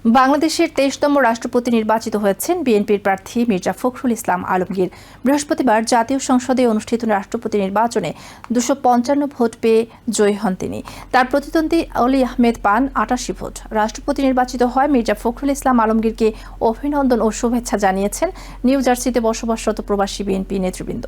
বাংলাদেশের ২৩তম রাষ্ট্রপতি নির্বাচিত হয়েছেন বিএনপির প্রার্থী মির্জা ফখরুল ইসলাম আলমগীর। বৃহস্পতিবার জাতীয় সংসদে অনুষ্ঠিত রাষ্ট্রপতি নির্বাচনে ২৫৫ ভোট পেয়ে জয়ী হন তিনি। তার প্রতিদ্বন্দ্বী অলি আহমেদ পান ৮৮ ভোট। রাষ্ট্রপতি নির্বাচিত হয় মির্জা ফখরুল ইসলাম আলমগীরকে অভিনন্দন ও শুভেচ্ছা জানিয়েছেন নিউ জার্সিতে বসবাসরত প্রবাসী বিএনপি নেতৃবৃন্দ।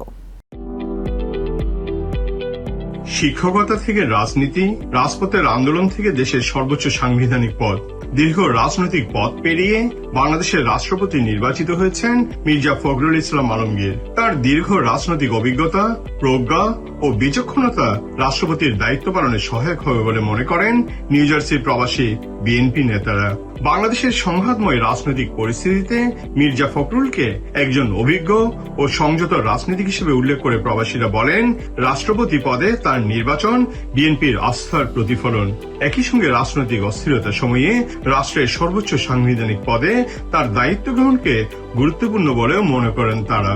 শিক্ষকতা থেকে রাজনীতি, রাজপথের আন্দোলন থেকে দেশের সর্বোচ্চ সাংবিধানিক পদ, দীর্ঘ রাজনৈতিক পথ পেরিয়ে বাংলাদেশের রাষ্ট্রপতি নির্বাচিত হয়েছেন মির্জা ফখরুল ইসলাম আলমগীর। তার দীর্ঘ রাজনৈতিক অভিজ্ঞতা, প্রজ্ঞা ও বিচক্ষণতা রাষ্ট্রপতির দায়িত্ব পালনে সহায়ক হবে বলে মনে করেন নিউ জার্সির প্রবাসী বিএনপি নেতারা। বাংলাদেশের সংঘাতময় রাজনৈতিক পরিস্থিতিতে মির্জা ফখরুলকে একজন অভিজ্ঞ ও সংযত রাজনীতিক হিসেবে উল্লেখ করে প্রবাসীরা বলেন, রাষ্ট্রপতি পদে তার নির্বাচন বিএনপির আস্থার প্রতিফলন। একই সঙ্গে রাজনৈতিক অস্থিরতার সময়ে রাষ্ট্রের সর্বোচ্চ সাংবিধানিক পদে তার দায়িত্ব গ্রহণকে গুরুত্বপূর্ণ বলেও মনে করেন তারা।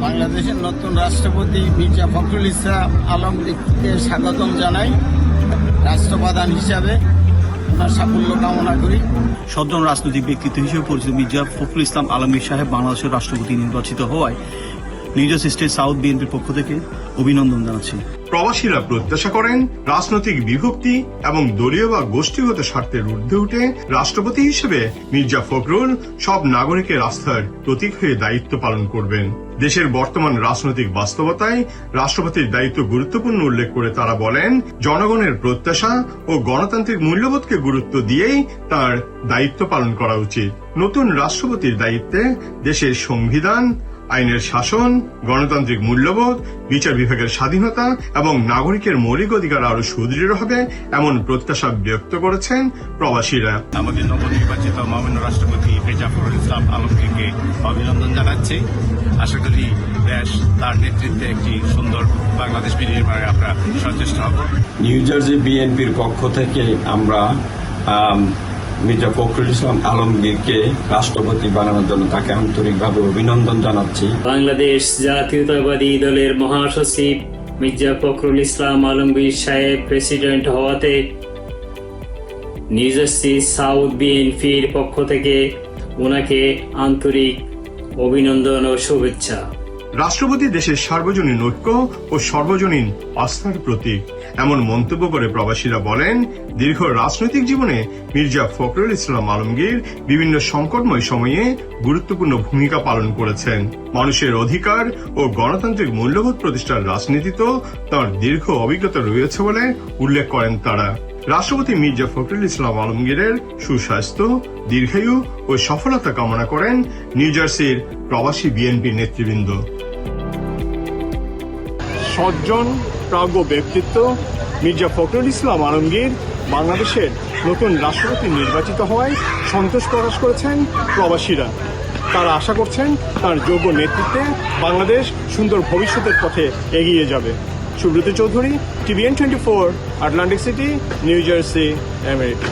বাংলাদেশের নতুন রাষ্ট্রপতি মির্জা ফখরুল ইসলাম আলমগীরকে স্বাগতম জানাই। রাষ্ট্রপ্রধান হিসাবে সাফল্য কামনা করি। সজ্জন রাজনৈতিক ব্যক্তিত্ব হিসেবে পরিচিত মির্জা ফখরুল ইসলাম আলমগীর সাহেব বাংলাদেশের রাষ্ট্রপতি নির্বাচিত হওয়ায় নিউ জার্সি স্টেট সাউথ বিএনপির পক্ষ থেকে অভিনন্দন জানাচ্ছি। প্রবাসীরা প্রত্যাশা করেন রাজনৈতিক বিভক্তি এবং দলীয় বা গোষ্ঠীগত স্বার্থের ঊর্ধ্বে উঠে রাষ্ট্রপতি হিসেবে মির্জা ফখরুল সব নাগরিকের আস্থার প্রতীক হয়ে দায়িত্ব পালন করবেন। দেশের বর্তমান রাজনৈতিক বাস্তবতায় রাষ্ট্রপতির দায়িত্ব গুরুত্বপূর্ণ উল্লেখ করে তারা বলেন, জনগণের প্রত্যাশা ও গণতান্ত্রিক মূল্যবোধকে গুরুত্ব দিয়েই তার দায়িত্ব পালন করা উচিত। নতুন রাষ্ট্রপতির দায়িত্বে দেশের সংবিধান, আইনের শাসন, গণতান্ত্রিক মূল্যবোধ, বিচার বিভাগের স্বাধীনতা এবং নাগরিকের মৌলিক অধিকার আরো সুদৃঢ় হবে এমন প্রত্যাশা ব্যক্ত করেছেন প্রবাসীরা। আমাদের নবনির্বাচিত মাননীয় রাষ্ট্রপতি মির্জা ফখরুল ইসলাম আলমগীরকে অভিনন্দন জানাচ্ছি। আশা করি দেশ তার নেতৃত্বে একটি সুন্দর বাংলাদেশ বিনির্মাণে আমরা সচেষ্ট হব। নিউ জার্সি বিএনপির পক্ষ থেকে আমরা মির্জা ফখরুল ইসলাম আলমগীরকে রাষ্ট্রপতি বানানোর জন্য তাকে আন্তরিকভাবে অভিনন্দন জানাচ্ছি। বাংলাদেশ জাতীয়তাবাদী দলের মহাসচিব মির্জা ফখরুল ইসলাম আলমগীর সাহেব প্রেসিডেন্ট হওয়াতে নিউ জার্সি সাউথ বিএনপির পক্ষ থেকে ওনাকে আন্তরিক অভিনন্দন ও শুভেচ্ছা। রাষ্ট্রপতি দেশের সার্বজনীন ঐক্য ও সর্বজনীন আস্থার প্রতীক এমন মন্তব্য করে প্রবাসীরা বলেন, দীর্ঘ রাজনৈতিক জীবনে মির্জা ফখরুল ইসলাম আলমগীর বিভিন্ন সংকটময় সময়ে গুরুত্বপূর্ণ ভূমিকা পালন করেছেন। মানুষের অধিকার ও গণতান্ত্রিক মূল্যবোধ প্রতিষ্ঠার রাজনীতিতেও তাঁর দীর্ঘ অভিজ্ঞতা রয়েছে বলে উল্লেখ করেন তারা। রাষ্ট্রপতি মির্জা ফখরুল ইসলাম আলমগীরের সুস্বাস্থ্য, দীর্ঘায়ু ও সফলতা কামনা করেন নিউ জার্সির প্রবাসী বিএনপি নেতৃবৃন্দ। সজ্জন প্রাজ্ঞ ব্যক্তিত্ব মির্জা ফখরুল ইসলাম আলমগীর বাংলাদেশের নতুন রাষ্ট্রপতি নির্বাচিত হওয়ায় সন্তোষ প্রকাশ করেছেন প্রবাসীরা। তারা আশা করছেন তার যোগ্য নেতৃত্বে বাংলাদেশ সুন্দর ভবিষ্যতের পথে এগিয়ে যাবে। Subrata Chowdhury, TVN24, Atlantic city, new jersey, America.